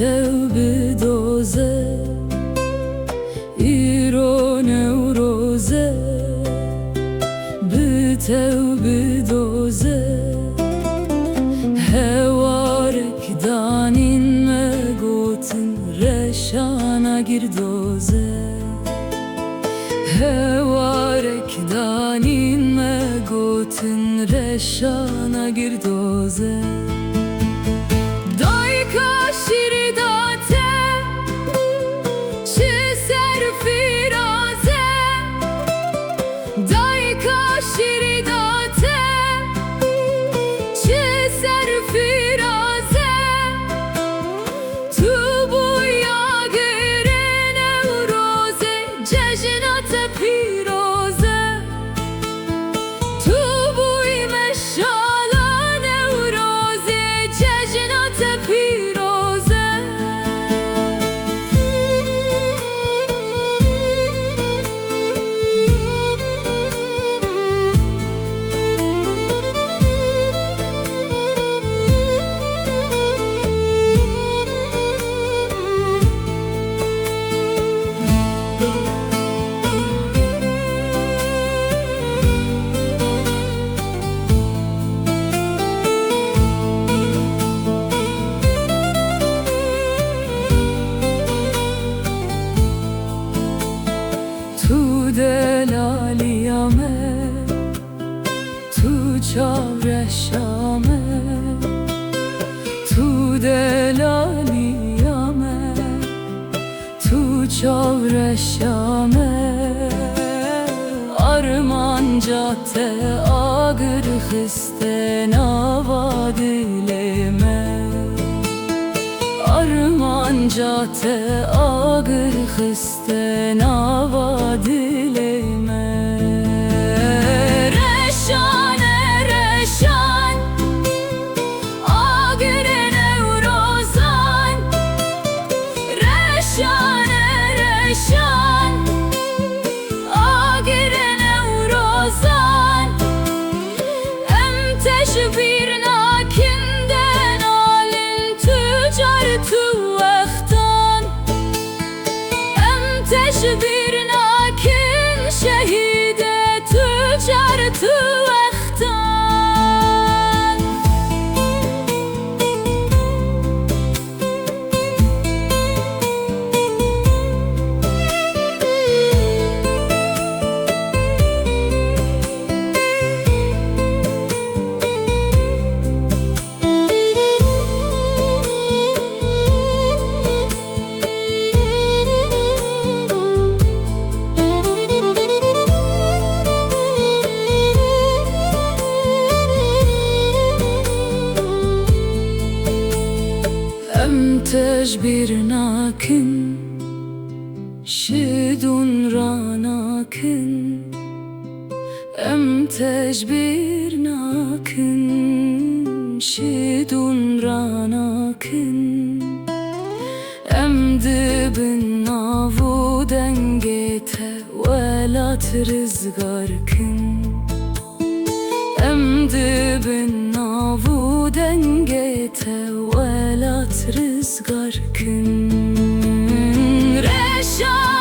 بتو بدوزه ایرو نوروزه بتو بدوزه هوارك دانين مگوتن رشانا girdوزه هوارك دانين مگوتن رشانا girdوزه دلاليامه تو چاورشامه تو دلالیامه تو چاورشامه armancatte ağır xisten avadileme armancatte ağır xisten avadileme reşane reşan ağır nevrozan reşane reşan ağır nevrozan emteş bir nakinden alin tücar tuvaktan emteş bir nakin şehide tücar tuvaktan تجبر ناكن شدون راناكن تجبر ناكن شدون راناكن دبن نافو دنگته ولات رزگاركن dibin navu dengete velat rızgar kın reşan